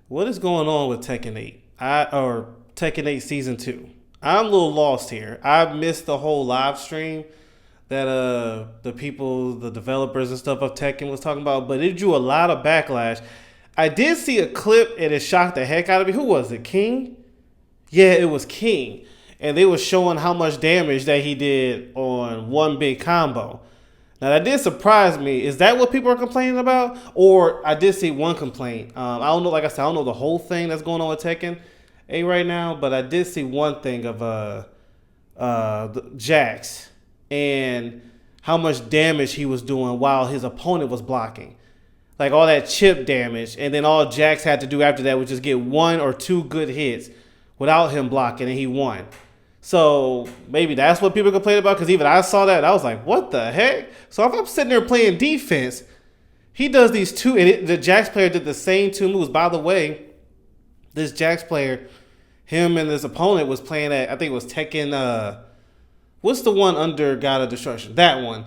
What is going on with Tekken 8? Or Tekken 8 Season 2? I'm a little lost here. I missed the whole live stream that the people, the developers and stuff of Tekken was talking about, but it drew a lot of backlash. I did see a clip and it shocked the heck out of me. Who was it? King? Yeah, it was King. And they were showing how much damage that he did on one big combo. Now that did surprise me. Is that what people are complaining about? Or I did see one complaint. I don't know. Like I said, I don't know the whole thing that's going on with Tekken 8 right now, but I did see one thing of Jax and how much damage he was doing while his opponent was blocking. Like all that chip damage, and then all Jax had to do after that was just get one or two good hits without him blocking, and he won. So maybe that's what people complain about, because even I saw that, and I was like, what the heck? So if I'm sitting there playing defense, he does these two, and the Jax player did the same two moves. By the way, this Jax player, him and his opponent was playing at, I think it was Tekken, what's the one under God of Destruction? That one.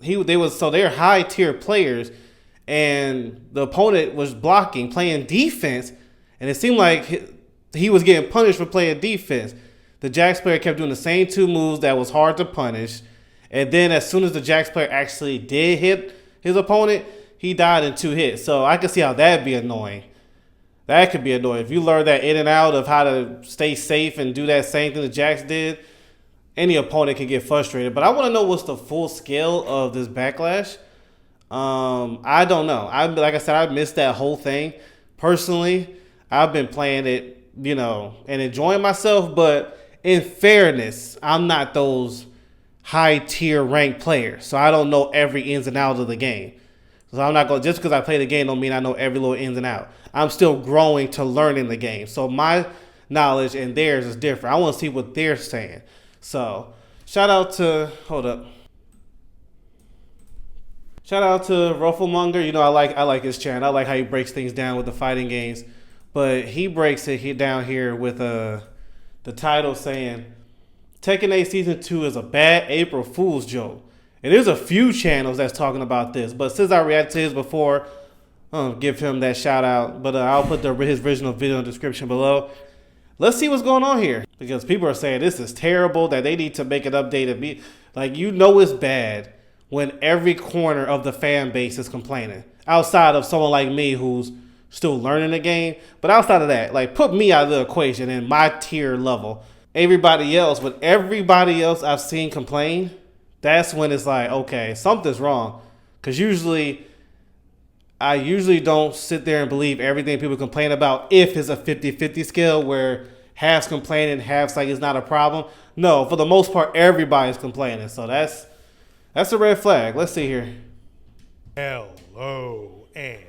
They're high tier players, and the opponent was blocking, playing defense, and it seemed like he was getting punished for playing defense. The Jax player kept doing the same two moves that was hard to punish, and then as soon as the Jax player actually did hit his opponent, he died in two hits. So I could see how that'd be annoying. That could be annoying. If you learn that in and out of how to stay safe and do that same thing that Jax did, any opponent can get frustrated. But I want to know what's the full scale of this backlash. I don't know. Like I said, I missed that whole thing. Personally, I've been playing it, and enjoying myself. But in fairness, I'm not those high tier ranked players, so I don't know every ins and out of the game. So I'm not going, just because I play the game don't mean I know every little ins and out. I'm still growing to learning the game. So my knowledge and theirs is different. I want to see what they're saying. So shout out to Rufflemonger. I like his channel. I like how he breaks things down with the fighting games. But he breaks it down here with the title saying Tekken 8 Season 2 is a bad April Fool's joke. And there's a few channels that's talking about this. But since I reacted to his before, I'll give him that shout out. But I'll put his original video in the description below. Let's see what's going on here. Because people are saying this is terrible, that they need to make an update and be like, it's bad when every corner of the fan base is complaining. Outside of someone like me who's still learning the game. But outside of that, like, put me out of the equation in my tier level. Everybody else I've seen complain, that's when it's like, okay, something's wrong. Because I usually don't sit there and believe everything people complain about if it's a 50-50 scale where half's complaining, half's like it's not a problem. No, for the most part, everybody's complaining. So that's a red flag. Let's see here. Hello and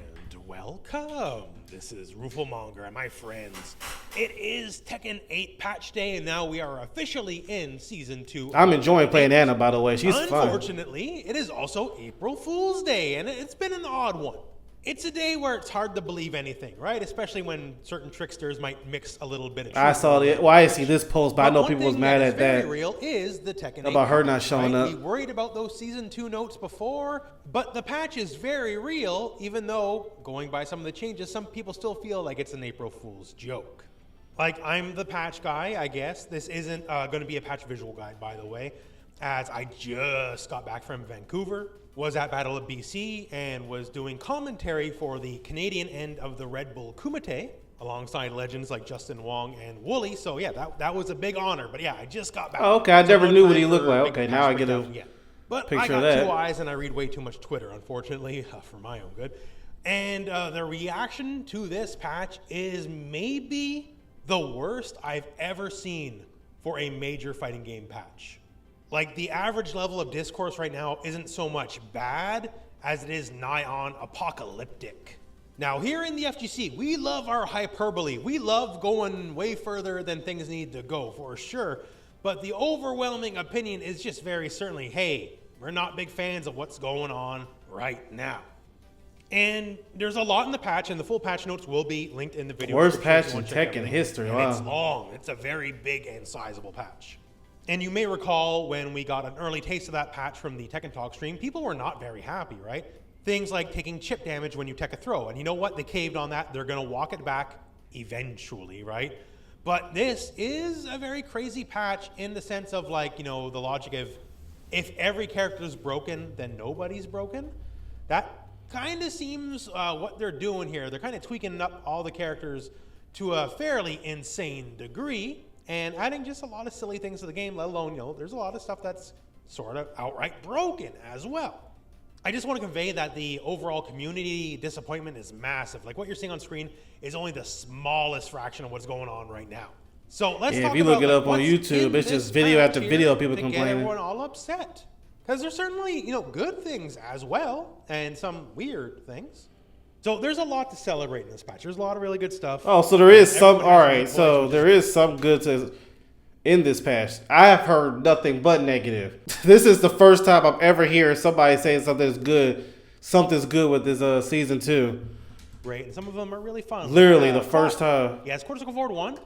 welcome. This is Rufflemonger and my friends. It is Tekken 8 patch day, and now we are officially in Season 2. I'm enjoying playing Anna, by the way. She's fun. Unfortunately, it is also April Fool's Day, and it's been an odd one. It's a day where it's hard to believe anything, right? Especially when certain tricksters might mix a little bit of truth. I saw it. Well, I didn't see this post, but I know people was mad at that. Very real is the Tekken 8 about her not showing up. We worried about those Season 2 notes before, but the patch is very real, even though, going by some of the changes, some people still feel like it's an April Fool's joke. Like, I'm the patch guy, I guess. This isn't going to be a patch visual guide, by the way, as I just got back from Vancouver, was at Battle of BC, and was doing commentary for the Canadian end of the Red Bull Kumite, alongside legends like Justin Wong and Wooly. So yeah, that was a big honor. But yeah, I just got back. Oh, okay, I never knew what he looked like. Okay, now I get a But picture I of got that. two eyes and I read way too much Twitter, unfortunately, for my own good. And the reaction to this patch is maybe the worst I've ever seen for a major fighting game patch. Like, the average level of discourse right now isn't so much bad as it is nigh on apocalyptic. Now, here in the FGC, we love our hyperbole. We love going way further than things need to go, for sure. But the overwhelming opinion is just very certainly, hey, we're not big fans of what's going on right now. And there's a lot in the patch, and the full patch notes will be linked in the video. Worst patch in Tekken history. Wow. It's long. It's a very big and sizable patch. And you may recall when we got an early taste of that patch from the Tekken Talk stream, people were not very happy, right? things like taking chip damage when you tech a throw. And you know what? They caved on that. They're going to walk it back eventually, right? But this is a very crazy patch in the sense of like, the logic of if every character is broken, then nobody's broken. That kind of seems what they're doing here. They're kind of tweaking up all the characters to a fairly insane degree and adding just a lot of silly things to the game, let alone, there's a lot of stuff that's sort of outright broken as well. I just want to convey that the overall community disappointment is massive. Like what you're seeing on screen is only the smallest fraction of what's going on right now. So let's talk if you about look it up on YouTube, it's just video after video of people to complaining. Get everyone all upset. Because there's certainly, good things as well, and some weird things. So there's a lot to celebrate in this patch. There's a lot of really good stuff. Oh, so there is some. All right, so there is some good in this patch. I have heard nothing but negative. This is the first time I've ever heard somebody saying something's good with this season 2. Great, and some of them are really fun. Literally the first time. Yeah, it's Cortical Forward 1.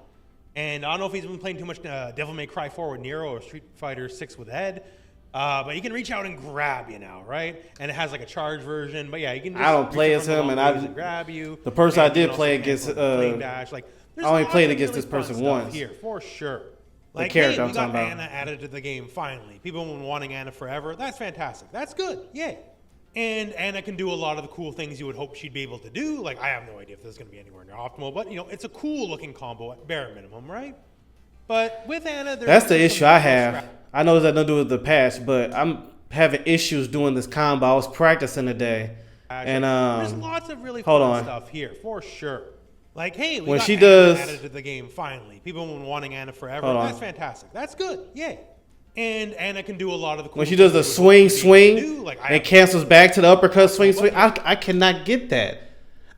And I don't know if he's been playing too much Devil May Cry 4 with Nero or Street Fighter 6 with Ed. But you can reach out and grab you now, right? And it has like a charge version. But yeah, you can just I don't play as him, and I grab you. The person I did play against, dash. Like, I only played against this person once. Here, for sure. Like, the character hey, I'm we got talking about. Anna added to the game finally. People have been wanting Anna forever. That's fantastic. That's good. Yay. And Anna can do a lot of the cool things you would hope she'd be able to do. Like, I have no idea if this is going to be anywhere near optimal, but it's a cool looking combo at bare minimum, right? But with Anna, that's the issue I have. I know that nothing to do with the patch, but I'm having issues doing this combo. I was practicing today, and there's lots of really fun stuff here for sure. Like, hey, we got Anna added to the game finally. People have been wanting Anna forever. That's fantastic. That's good. Yay. And Anna can do a lot of the cool when she does the swing, like, and cancels back to the uppercut, swing. I cannot get that.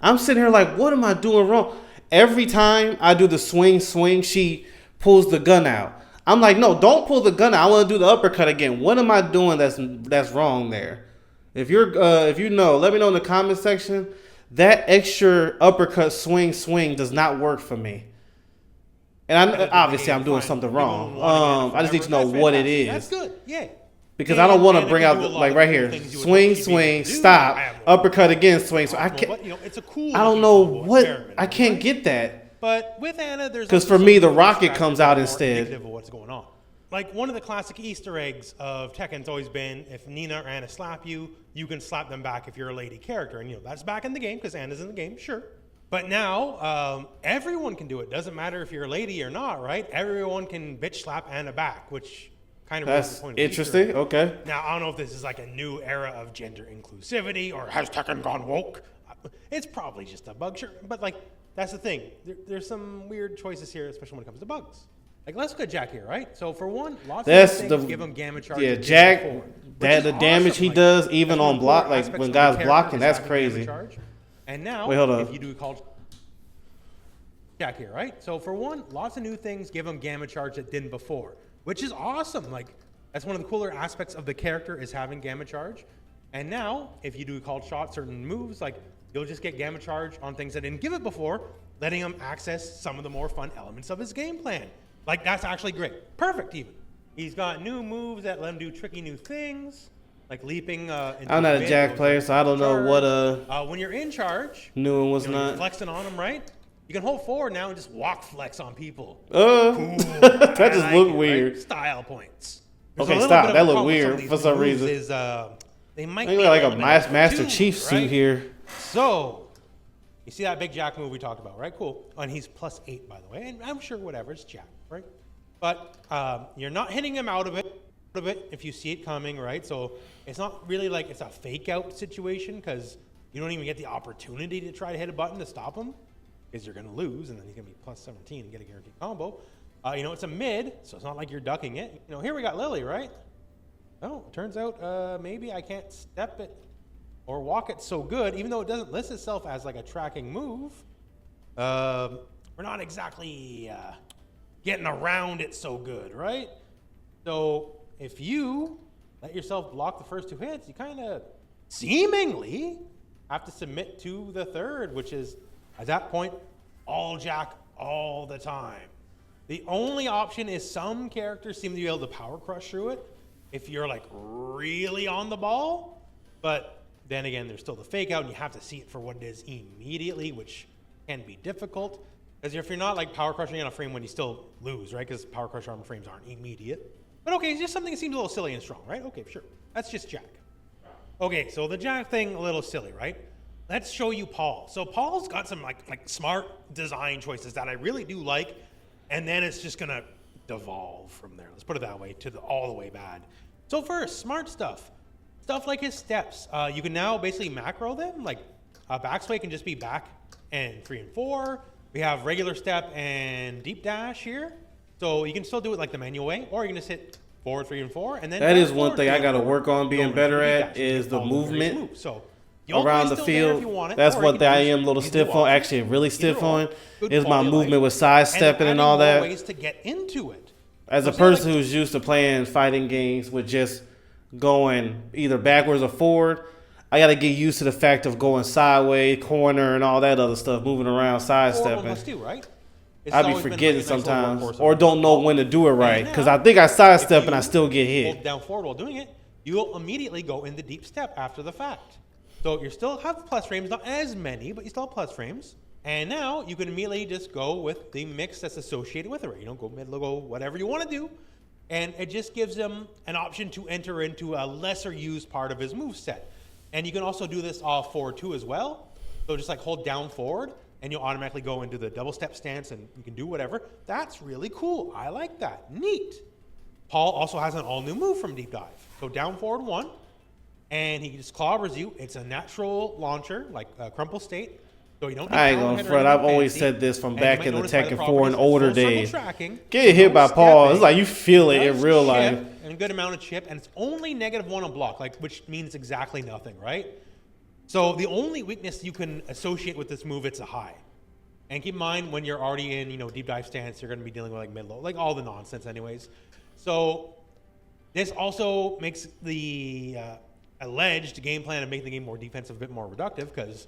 I'm sitting here like, what am I doing wrong? Every time I do the swing, she pulls the gun out. I'm like, no, don't pull the gun out. I want to do the uppercut again. What am I doing that's wrong there? If you know, let me know in the comment section. That extra uppercut swing does not work for me. And obviously I'm doing something wrong. I just need to know what it is. That's good. Yeah. Because I don't want to bring out like right here, swing, stop, uppercut again, swing. So I can't. It's a cool. I don't know what. I can't get that. But with Anna, there's because for me the rocket comes out instead. Of what's going on. Like one of the classic Easter eggs of Tekken's always been if Nina or Anna slap you, you can slap them back if you're a lady character, and that's back in the game because Anna's in the game, sure. But now everyone can do it. Doesn't matter if you're a lady or not, right? Everyone can bitch slap Anna back, which kind of that's the point of interesting. Okay. Now I don't know if this is like a new era of gender inclusivity or has Tekken gone woke. It's probably just a bug, sure. But like that's the thing. There's some weird choices here, especially when it comes to bugs. Like let's look at Jack here, right? So for one, lots of things give him gamma charge. Yeah, Jack. The damage he does, even on block, like when guys blocking, that's crazy. And now, wait, hold up. If you do call Jack here, right? So for one, lots of new things give him gamma charge that didn't before, which is awesome. Like that's one of the cooler aspects of the character is having gamma charge. And now, if you do called shot, certain moves, like you'll just get gamma charge on things that didn't give it before, letting him access some of the more fun elements of his game plan. Like that's actually great. Perfect even. He's got new moves that let him do tricky new things. Like leaping. I'm not a Jack player, so I don't know what when you're in charge, new one was you're not flexing on them, right? You can hold forward now and just walk flex on people. Cool. That just looked weird. Right? Style points. Okay, stop. That looked weird for some reason. They might be like a Master Chief suit here. So you see that big Jack move we talked about, right? Cool. And he's +8, by the way. And I'm sure whatever, it's Jack, right? But you're not hitting him out of it if you see it coming, right? So it's not really like it's a fake out situation because you don't even get the opportunity to try to hit a button to stop him because you're going to lose and then he's going to be +17 and get a guaranteed combo. It's a mid, so it's not like you're ducking it. Here we got Lily, right? Oh, it turns out maybe I can't step it or walk it so good, even though it doesn't list itself as like a tracking move. We're not exactly getting around it so good, right? So if you let yourself block the first 2 hits, you kind of seemingly have to submit to the third, which is at that point all Jack all the time. The only option is some characters seem to be able to power crush through it if you're like really on the ball, but then again, there's still the fake out, and you have to see it for what it is immediately, which can be difficult. Because if you're not like power crushing on a frame when you still lose, right? Because power crush armor frames aren't immediate. But okay, it's just something that seems a little silly and strong, right? Okay, sure. That's just Jack. Okay, so the Jack thing, a little silly, right? Let's show you Paul. So Paul's got some like smart design choices that I really do like, and then it's just gonna devolve from there. Let's put it that way, to all the way bad. So first, smart stuff. Stuff like his steps. You can now basically macro them. Like backsway can just be back and 3 and 4. We have regular step and deep dash here. So you can still do it like the manual way, or you can just hit forward 3 and 4, and then that is one thing I got to work on being better at is the movement so around the field. That's what I am a little stiff on. Actually, really stiff on is my movement with sidestepping and all that. Ways to get into it. As a person who's used to playing fighting games with just going either backwards or forward, I got to get used to the fact of going sideways, corner, and all that other stuff, moving around, sidestepping. Right? I be forgetting sometimes, or don't know when to do it right, because I think I sidestep and I still get hit. Hold down forward while doing it, you'll immediately go into deep step after the fact. So you still have plus frames, not as many, but you still have plus frames. And now you can immediately just go with the mix that's associated with it. Right? You don't go mid, go whatever you want to do. And it just gives him an option to enter into a lesser used part of his moveset. And you can also do this off forward too as well. So just like hold down forward, and you'll automatically go into the double step stance, and you can do whatever. That's really cool. I like that. Neat. Paul also has an all-new move from Deep Dive. So down forward 1, and he just clobbers you. It's a natural launcher, like a crumple state. So you don't need I ain't gonna front. I've always said this from back in the Tekken 4 and older days. Get hit by Paul. It's like you feel it in real life. And a good amount of chip, and it's only -1 on block, like which means exactly nothing, right? So the only weakness you can associate with this move, it's a high. And keep in mind, when you're already in, deep dive stance, you're going to be dealing with like mid-low, like all the nonsense anyways. So this also makes the alleged game plan to make the game more defensive a bit more reductive, because,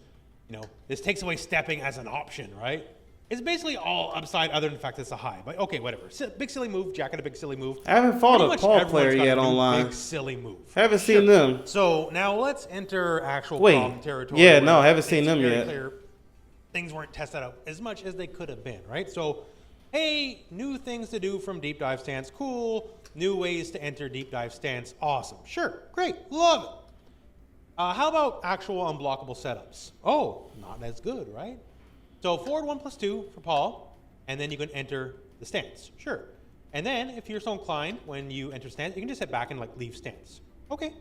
this takes away stepping as an option, right? It's basically all upside other than the fact it's a high. But okay, whatever. Big silly move. Jack had a big silly move. I haven't fought a Paul player yet online. Big silly move. Haven't seen them. So now let's enter actual problem territory. Yeah, no, I haven't seen them yet. Clear. Things weren't tested out as much as they could have been, right? So, hey, new things to do from deep dive stance. Cool. New ways to enter deep dive stance. Awesome. Sure. Great. Love it. How about actual unblockable setups? Oh, not as good, right? So forward 1+2 for Paul, and then you can enter the stance. Sure. And then if you're so inclined, when you enter stance, you can just hit back and leave stance. Okay.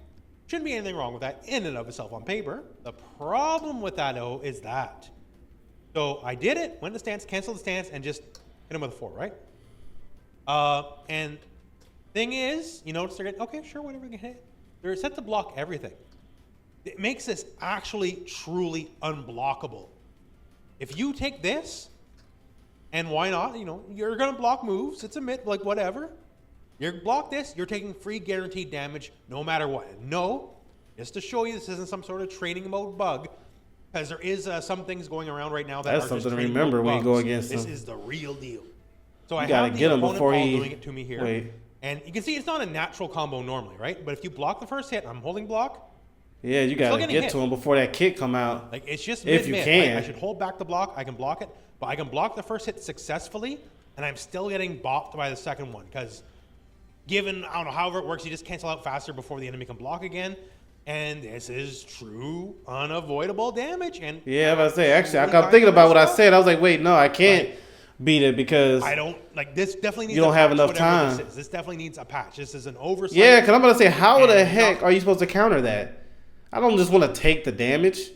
Shouldn't be anything wrong with that in and of itself on paper. The problem with that, though, is that. So I did it, went to stance, canceled the stance, and just hit him with a 4, right? And thing is, you notice they're getting, okay, sure, whatever you can hit. They're set to block everything. It makes this actually truly unblockable. If you take this, and why not, you're going to block moves. It's a myth, like whatever. You block this, you're taking free guaranteed damage no matter what. No, just to show you this isn't some sort of training mode bug, because there is some things going around right now that that's are something just to remember when you go against this him. This is the real deal. So I gotta have get the him opponent before Paul he doing it to me here. wait. And you can see it's not a natural combo normally, right? But if you block the first hit, I'm holding block. Yeah, you got to get to him before that kick come out. Like, it's just if you can. Right? I should hold back the block. I can block it. But I can block the first hit successfully, and I'm still getting bopped by the second one. Because given, I don't know, however it works, you just cancel out faster before the enemy can block again. And this is true, unavoidable damage. And yeah, I was about to say, actually, I'm thinking about what I said. I was like, wait, no, I can't beat it because I don't, like, this definitely needs you don't have enough time. This definitely needs a patch. This is an oversight. Yeah, because I'm about to say, how the heck are you supposed to counter that? I don't just want to take the damage.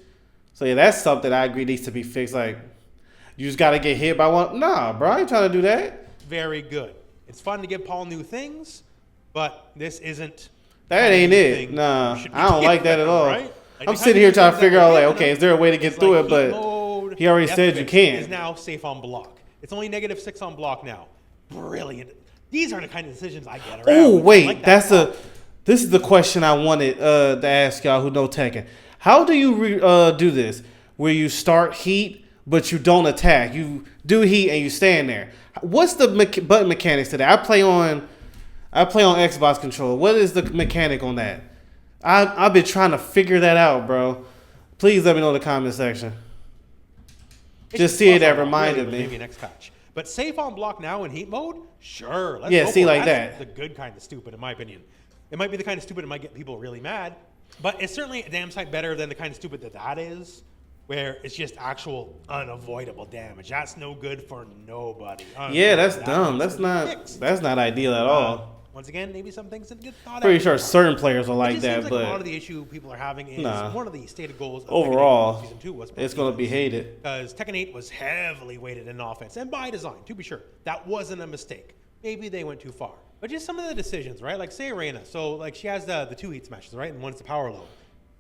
So, yeah, that's something I agree needs to be fixed. Like, you just got to get hit by one. Nah, bro, I ain't trying to do that. Very good. It's fun to give Paul new things, but this isn't. That ain't it. Nah, I don't like that at all. Right? Like, I'm sitting here trying to figure out, like, okay, is there a way to get through it? But he already said you can't. Is now safe on block. It's only -6 on block now. Brilliant. These are the kind of decisions I get around. Oh, wait, this is the question I wanted to ask y'all who know Tekken. How do you do this? Where you start heat, but you don't attack. You do heat and you stand there. What's the button mechanics to that? I play on Xbox controller. What is the mechanic on that? I've been trying to figure that out, bro. Please let me know in the comment section. Just see it that reminded me. Maybe next patch. But safe on block now in heat mode? Sure. Let's Yeah, go see for it. like That's that. the good kind of stupid, in my opinion. It might be the kind of stupid that might get people really mad, but it's certainly a damn sight better than the kind of stupid that is, where it's just actual unavoidable damage. That's no good for nobody. Yeah, that's That dumb. needs That's to be not fixed. ideal at all. Once again, maybe some things didn't get thought out. Pretty sure certain players are It like just that, seems like but a lot of the issue people are having is one of the stated goals of overall, Tekken 8 Season 2 was it's going to be hated. because Tekken 8 was heavily weighted in offense, and by design, to be sure. That wasn't a mistake. Maybe they went too far. But just some of the decisions, right? Like, say Reina. So, like, she has the 2 heat smashes, right? And one's the power load.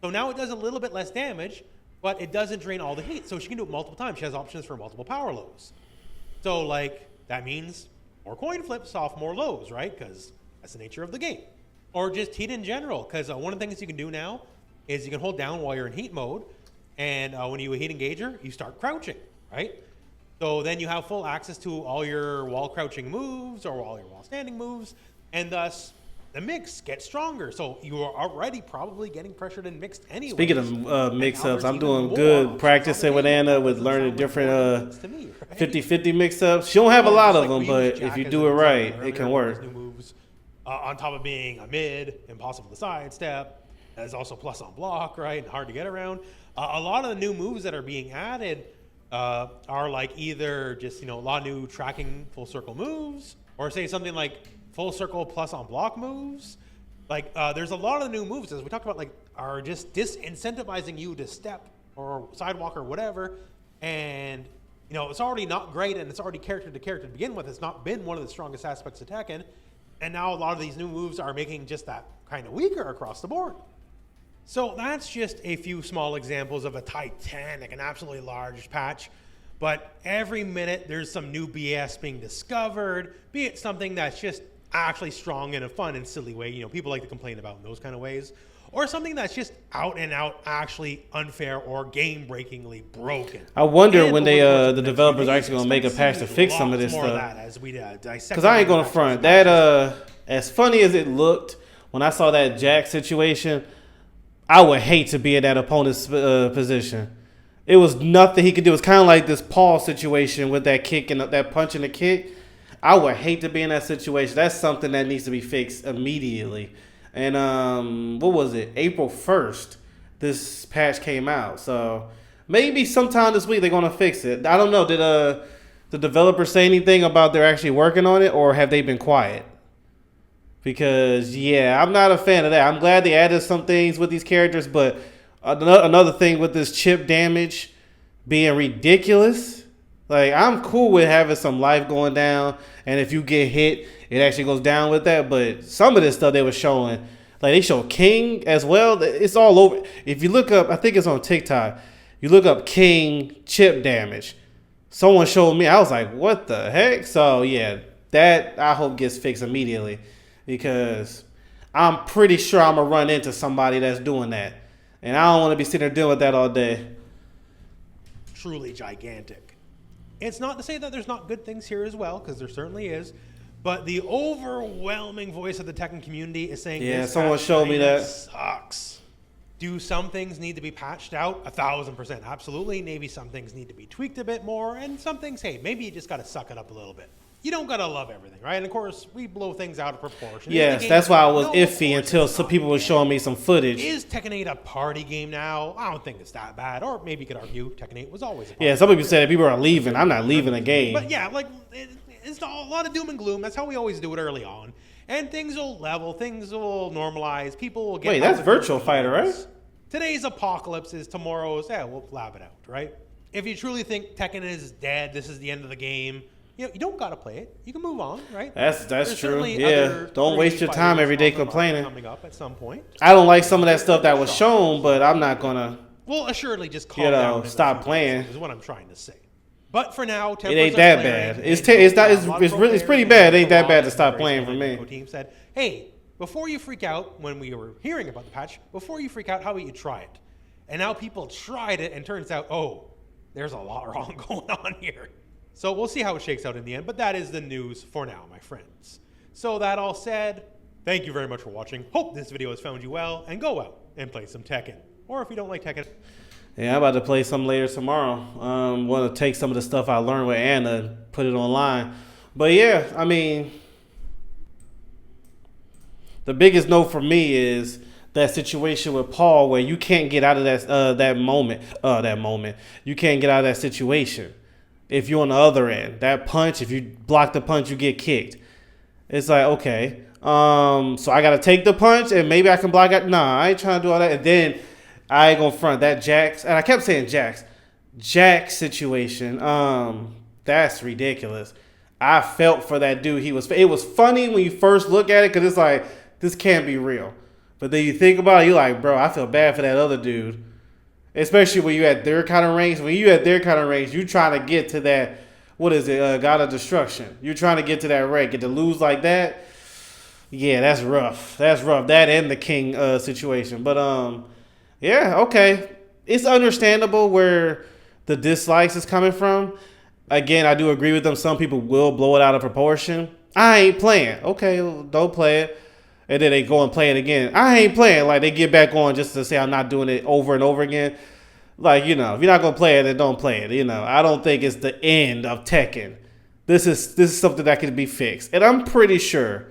So now it does a little bit less damage, but it doesn't drain all the heat. So she can do it multiple times. She has options for multiple power lows. So, like, that means more coin flips off more lows, right? Because that's the nature of the game. Or just heat in general, because one of the things you can do now is you can hold down while you're in heat mode, and when you heat engager, you start crouching, right? So then you have full access to all your wall crouching moves or all your wall standing moves, and thus the mix gets stronger. So you are already probably getting pressured and mixed anyway. Speaking of mix-ups, I'm doing good practicing with Anna with learning different 50-50 mix-ups. She don't have a lot of them, but if you do it right, it can work. New moves, on top of being a mid, impossible to sidestep, there's also plus on block, right, and hard to get around. A lot of the new moves that are being added are like either just, a lot of new tracking full circle moves, or say something like full circle plus on block moves. Like there's a lot of the new moves, as we talked about, like are just disincentivizing you to step or sidewalk or whatever. And it's already not great, and it's already character to character to begin with. It's not been one of the strongest aspects of Tekken. And now a lot of these new moves are making just that kind of weaker across the board. So that's just a few small examples of a titanic, an absolutely large patch. But every minute there's some new BS being discovered, be it something that's just actually strong in a fun and silly way, people like to complain about in those kind of ways, or something that's just out and out actually unfair or game-breakingly broken. I wonder when the developers are actually going to make a patch to fix some of this stuff. Because I ain't going to front. That, as funny as it looked when I saw that Jack situation, I would hate to be in that opponent's position. It was nothing he could do. It was kind of like this Paul situation with that kick and that punch and the kick. I would hate to be in that situation. That's something that needs to be fixed immediately. And what was it? April 1st, this patch came out. So maybe sometime this week they're going to fix it. I don't know. Did the developers say anything about they're actually working on it, or have they been quiet? Because, yeah, I'm not a fan of that. I'm glad they added some things with these characters, but another thing with this chip damage being ridiculous. Like, I'm cool with having some life going down, and if you get hit, it actually goes down with that. But some of this stuff they were showing, like they show King as well. It's all over. If you look up, I think it's on TikTok, you look up King chip damage. Someone showed me. I was like, what the heck? So, yeah, that I hope gets fixed immediately, because I'm pretty sure I'm going to run into somebody that's doing that. And I don't want to be sitting there dealing with that all day. Truly gigantic. It's not to say that there's not good things here as well, because there certainly is. But the overwhelming voice of the Tekken community is saying, yeah, this someone showed me that. Sucks. Do some things need to be patched out? 1,000%. Absolutely. Maybe some things need to be tweaked a bit more. And some things, hey, maybe you just got to suck it up a little bit. You don't got to love everything, right? And of course, we blow things out of proportion. Yes, that's why I was iffy until some people were showing me some footage. Is Tekken 8 a party game now? I don't think it's that bad. Or maybe you could argue Tekken 8 was always a party game. Yeah, some people said people are leaving. I'm not leaving the game. But yeah, like, it's a lot of doom and gloom. That's how we always do it early on. And things will level. Things will normalize. People will get... Wait, that's Virtual Fighter, right? Today's apocalypse is tomorrow's... Yeah, we'll lab it out, right? If you truly think Tekken is dead, this is the end of the game... You don't gotta play it. You can move on, right? That's true. Yeah, don't waste your time every day complaining. Coming up at some point. I don't like some of that stuff that was shown, but I'm not gonna. Well, assuredly, just calm down. Stop playing. Is what I'm trying to say. But for now, it ain't that bad. It's pretty bad. It ain't that bad to stop playing for me. Team said, "Hey, before you freak out, when we were hearing about the patch, before you freak out, how about you try it?" And now people tried it, and turns out, there's a lot wrong going on here. So we'll see how it shakes out in the end, but that is the news for now, my friends. So that all said, thank you very much for watching. Hope this video has found you well, and go out and play some Tekken. Or if you don't like Tekken, Yeah, I'm about to play some later tomorrow. Want to take some of the stuff I learned with Anna and put it online. But yeah, I mean, the biggest note for me is that situation with Paul where you can't get out of that moment. You can't get out of that situation. If you're on the other end, that punch, if you block the punch, you get kicked. It's like, okay, so I gotta take the punch and maybe I can block it. Nah, I ain't trying to do all that. And then I ain't gonna front that Jax, and I kept saying Jax situation. That's ridiculous. I felt for that dude. It was funny when you first look at it because it's like this can't be real. But then you think about it, you're like, bro, I feel bad for that other dude. Especially when you at their kind of range. When you at their kind of range, you trying to get to that, what is it, God of Destruction. You're trying to get to that rank. And to lose like that, yeah, that's rough. That's rough. That and the King situation. But, yeah, okay. It's understandable where the dislikes is coming from. Again, I do agree with them. Some people will blow it out of proportion. I ain't playing. Okay, well, don't play it. And then they go and play it again. I ain't playing. Like, they get back on just to say I'm not doing it over and over again. Like, if you're not going to play it, then don't play it. I don't think it's the end of Tekken. This is something that can be fixed. And I'm pretty sure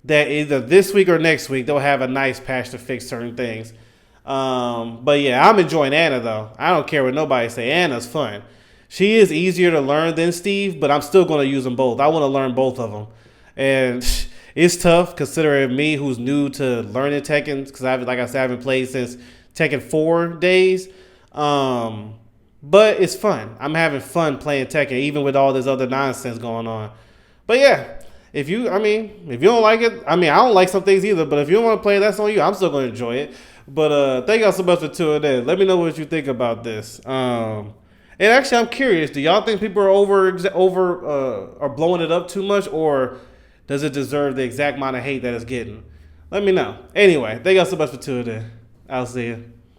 that either this week or next week, they'll have a nice patch to fix certain things. But, yeah, I'm enjoying Anna, though. I don't care what nobody say. Anna's fun. She is easier to learn than Steve, but I'm still going to use them both. I want to learn both of them. And it's tough considering me who's new to learning Tekken because like I said, I haven't played since Tekken 4 days. But it's fun. I'm having fun playing Tekken even with all this other nonsense going on. But yeah, if you don't like it, I don't like some things either, but if you don't want to play, that's on you. I'm still going to enjoy it. But thank y'all so much for tuning in. Let me know what you think about this. And actually, I'm curious. Do y'all think people are blowing it up too much, or does it deserve the exact amount of hate that it's getting? Let me know. Anyway, thank y'all so much for tuning in. I'll see you.